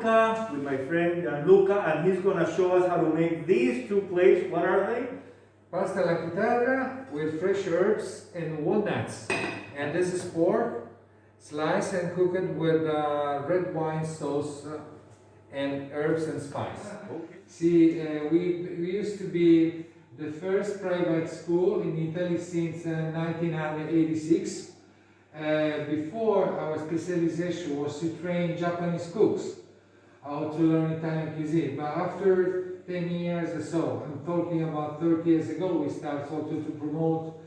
Lucca with my friend Gianluca, and he's gonna show us how to make these two plates. What are they? Pasta alla chitarra with fresh herbs and walnuts. And this is pork, sliced and cooked with red wine sauce and herbs and spice. Okay. See, we used to be the first private school in Italy since 1986. Before, our specialization was to train Japanese cooks how to learn Italian cuisine. But after 10 years or so, I'm talking about 30 years ago, we started also to promote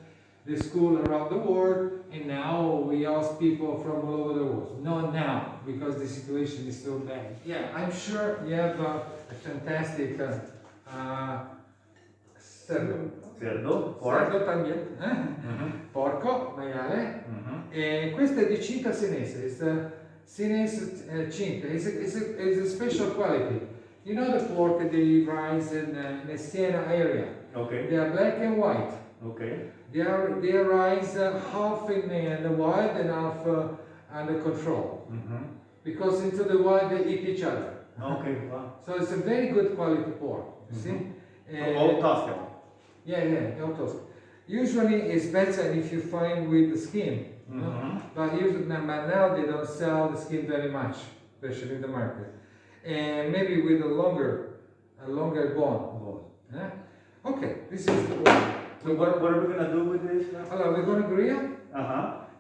the school around the world, and now we ask people from all over the world. Not now, because the situation is so bad. Yeah, I'm sure you have a fantastic cerdo. Cerdo, pork. Cerdo tagliata, porco, maiale. E questa è di CINTA SENESE. It's the SENESE CINTA. It's a special quality. You know the pork they raise in the Siena area. Okay. They are black and white. Okay. They rise half in the wild and half under control. Because into the wild they eat each other. Okay. Wow. So it's a very good quality pork. See? All Tuscan. Yeah, all Tuscan. Usually it's better if you find with the skin. No? But usually now they don't sell the skin very much, especially in the market. And maybe with a longer bone. Okay, this is the one. So what are we gonna do with this now? Allora, we're gonna grill.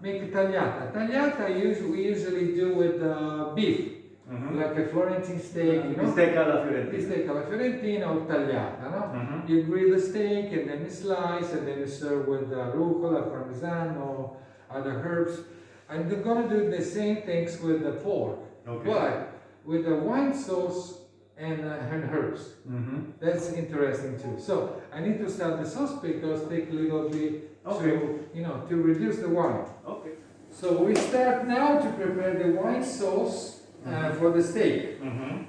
Make Tagliata. Tagliata we usually do with beef, like a Florentine steak, you know? Bistecca alla Fiorentina. Bistecca alla Fiorentina or tagliata, no? You grill the steak and then you slice and then you serve with rucola, parmesan or other herbs. And they're gonna do the same things with the pork, but with the wine sauce and herbs. That's interesting too. So I need to start the sauce because take a little bit to reduce the wine. Okay. So we start now to prepare the wine sauce for the steak.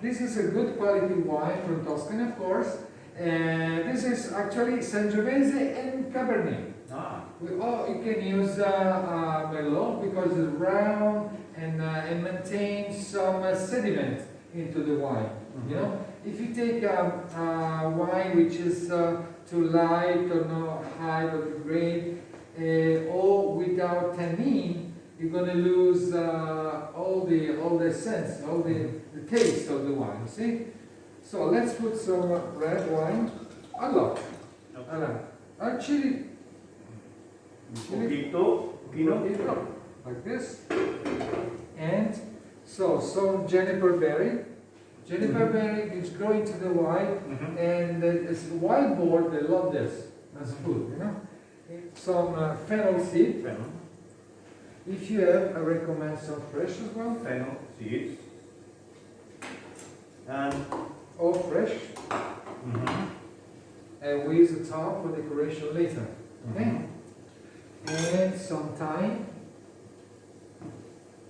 This is a good quality wine from Tuscany, of course. And this is actually Giovese and Cabernet. You can use Merlot because it's round and maintains some sediment into the wine. You know, if you take a wine which is too light or not high or too grade, or without tannin, you're gonna lose all the sense, all the taste of the wine. See? So let's put some red wine. Actually, poquito, like this, and so some juniper berry. Juniper berry is growing to the wine, and it's wild boar. They love this as food, you know. Some fennel seed. If you have, I recommend some fresh as well. Fennel seeds. And all fresh. And we use the top for decoration later. Okay. And some thyme.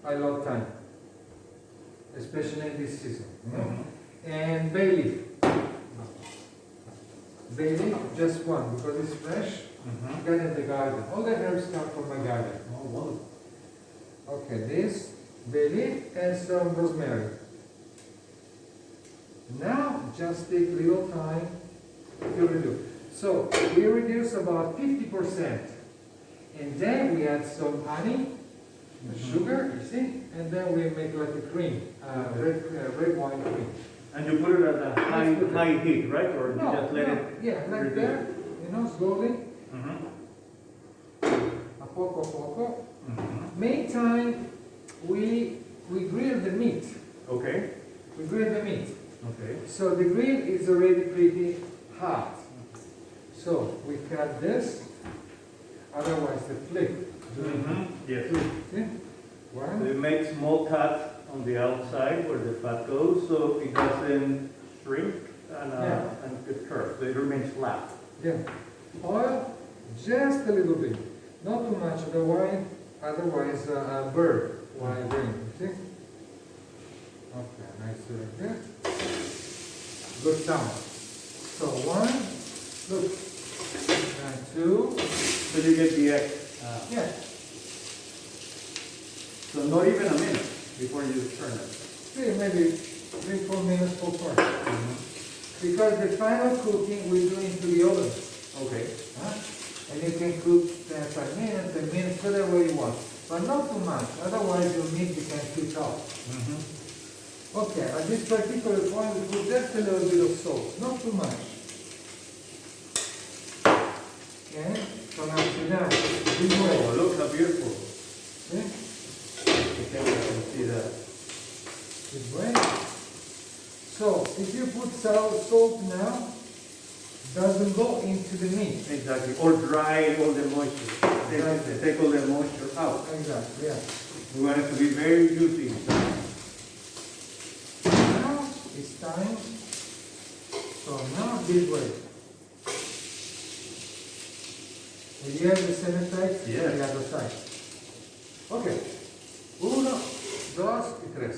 I love thyme, especially in this season. And bay leaf. Bay leaf, just one because it's fresh. Got in the garden. All the herbs come from my garden. oh, wonderful. Okay, this bay leaf and some rosemary. Now just take a little time to reduce. So we reduce about 50%. And then we add some honey, sugar, you see, and then we make like a cream, red wine cream. And you put it at a high heat, right? Or you just let it? Yeah, like that, you know, slowly. A poco. Meantime, we grill the meat. Okay. We grill the meat. Okay. So the grill is already pretty hot. So we cut this, otherwise the flip. Yes. See? One. So you make small cuts on the outside where the fat goes, so it doesn't shrink and get curved. So it remains flat. Yeah. Oil, just a little bit, not too much of the wine, otherwise burn while I bring. See? Okay, nice like that. Good sound. So one, look, and two. So you get the egg. Yeah. So not even a minute before you turn it. See, maybe 3-4 minutes for first. Because the final cooking we do into the oven. Okay. Huh? And you can cook 5 minutes, 10 minutes, whatever you want. But not too much, otherwise your meat becomes too tough. Okay, at this particular point we put just a little bit of salt, not too much. Okay, so now see now, this way. Oh, look how beautiful. See? You can see that. This way. So, if you put salt now, doesn't go into the meat. Exactly. Or dry all the moisture. Take all the moisture out. Exactly, yeah. We want it to be very juicy. Now it's time. So now this way. And you have the same size? Yeah. The other side. Okay. 1, 2, y 3.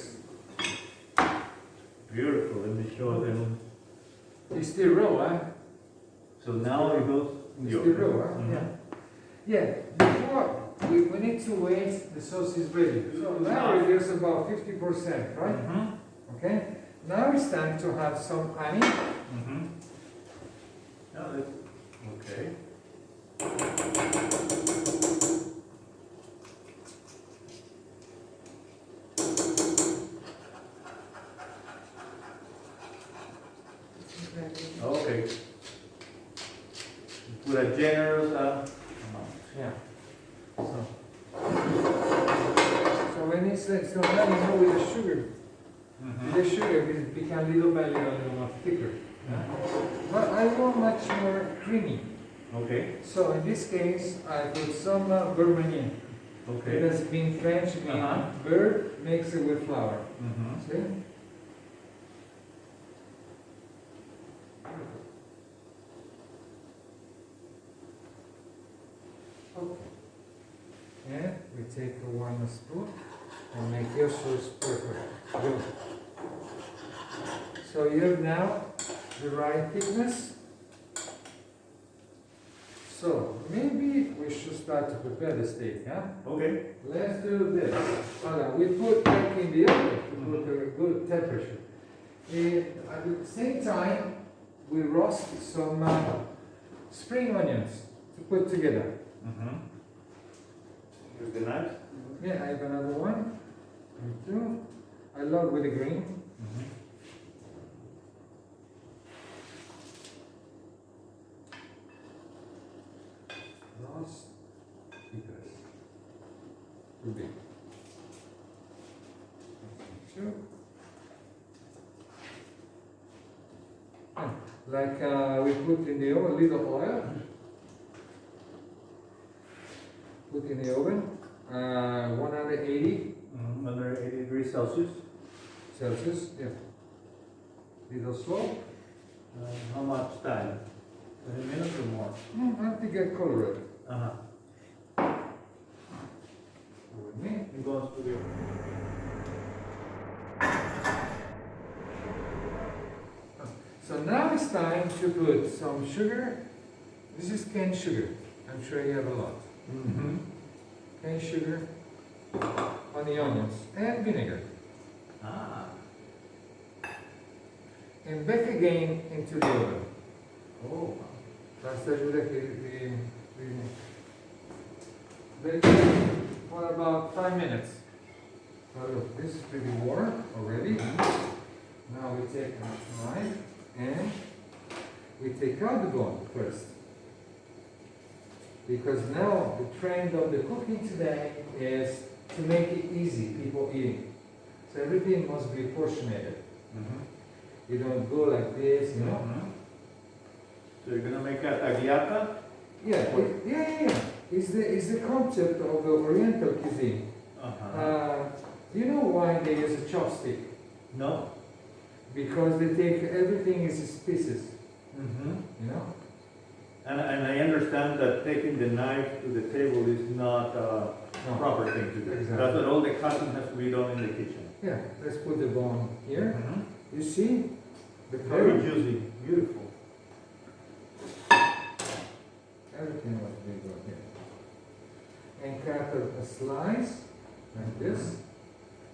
Beautiful. Let me show them. It's still raw, eh? So now it goes in It's the still oven. raw, eh? Yeah. Yeah, before we need to wait, the sauce is ready. So now there's about 50%, right? Okay? Now it's time to have some honey. Now let's, okay. Okay. Put a generous amount. Yeah. So when it's so now you know with the sugar. With the sugar it becomes little by little more thicker. But I want much more creamy. Okay. So in this case I put some vermilion. Okay. It has been French bean bird mixed with flour. See? Okay. And we take 1 spoon and make your sauce perfect. Good. So you have now the right thickness. So maybe we should start to prepare the steak, huh? Okay. Let's do this. Hold on. We put back in the oven to put a good temperature. And at the same time, we roast some spring onions to put together. Here's the knife. Yeah, I have another one. Me too. I love with the green. Roast because too big. Sure. Like we put in the oven a little oil. Put in the oven, 180 180 degrees Celsius. Celsius, yeah. Little slow. How much time? 20 minutes or more? I think I color it. With me. It goes to the So now it's time to put some sugar. This is cane sugar. I'm sure you have a lot. Cane sugar on the onions and vinegar. And back again into the oven. Oh, basta ayuda che bake for about 5 minutes. Now look, this is pretty warm already. Now we take a knife and we take out the bone first. Because now the trend of the cooking today is to make it easy, people eating. So everything must be portionated. You don't go like this, you know. So you're gonna make a tagliata? Yeah. It's the concept of the Oriental cuisine. You know why they use a chopstick? No. Because they take everything in pieces. You know. And I understand that taking the knife to the table is not a proper thing to do. Exactly. That's what all the cutting has to be done in the kitchen. Yeah, let's put the bone here. You see? The Very color? juicy, beautiful. Everything was we go here. And cut a slice like this.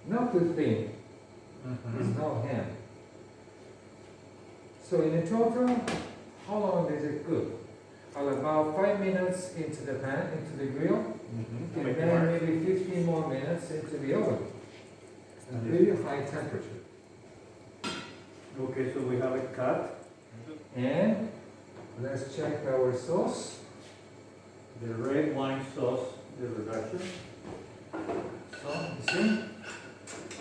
Not too thin. There's no ham. So in total, how long does it cook? Well, about 5 minutes into the pan, into the grill, and then maybe 15 more minutes into the oven. At really high temperature. Okay, so we have it cut. And let's check our sauce. The red wine sauce, the reduction. So, you see?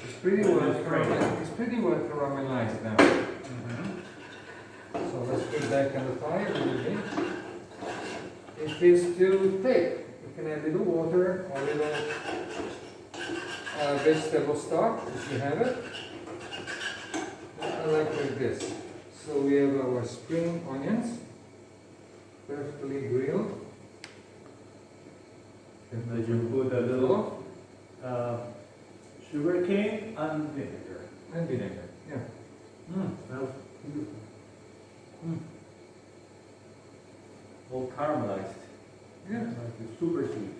It's pretty well caramelized now. So let's put that on the fire a little bit. If it's too thick, you can add a little water or a little vegetable stock if you have it. I like this. So we have our spring onions, perfectly grilled. And then you put a little sugar cane and vinegar. And vinegar, yeah. Smells beautiful. All caramelized. Yeah. Like it's super sweet.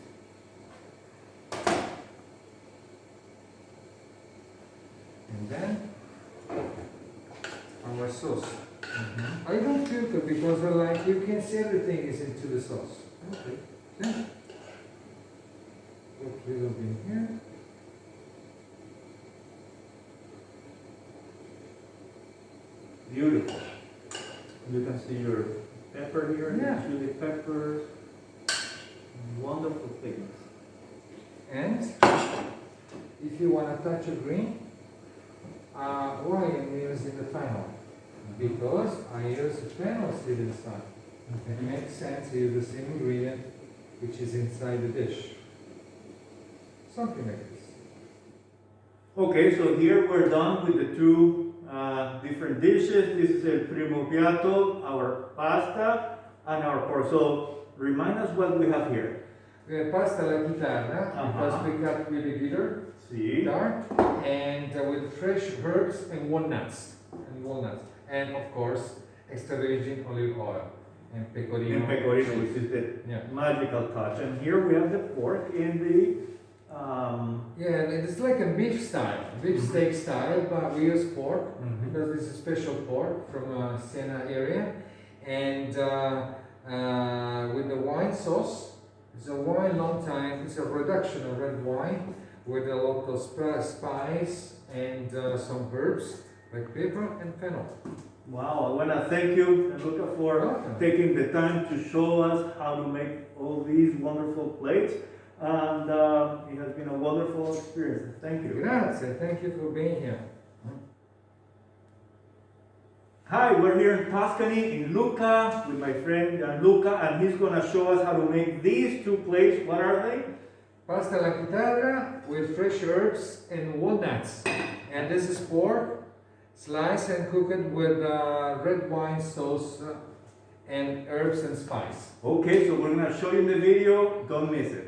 And then our sauce. I don't filter because I like you can see everything is into the sauce. Okay. See? Put a little bit here. Beautiful. You can see your pepper here, Yeah. the chili peppers. Wonderful things. And if you want a touch of green, why I'm using the fennel? Because I use the fennel seed inside. It makes sense to use the same ingredient which is inside the dish. Something like this. Okay, so here we're done with the two different dishes. This is el primo piatto, our pasta, and our pork. So remind us what we have here. We have pasta alla chitarra, because we cut really bitter, See? dark, and with fresh herbs and walnuts. And of course, extra virgin olive oil and pecorino. And pecorino, which is the Yeah. magical touch. And here we have the pork in the Yeah, and it's like a beef style, beef steak style, but we use pork because this is special pork from Siena area, and with the wine sauce. It's a wine long time. It's a reduction of red wine with a lot of spice and some herbs like pepper and fennel. Wow, I want to thank you, Gianluca, for Welcome. taking the time to show us how to make all these wonderful plates. And it has been a wonderful experience. Thank you. Grazie, thank you for being here. Hi, we're here in Tuscany, in Lucca, with my friend Gianluca, and he's going to show us how to make these two plates. What are they? Pasta alla chitarra with fresh herbs and walnuts. And this is pork, sliced and cooked with red wine sauce and herbs and spice. Okay, so we're going to show you in the video. Don't miss it.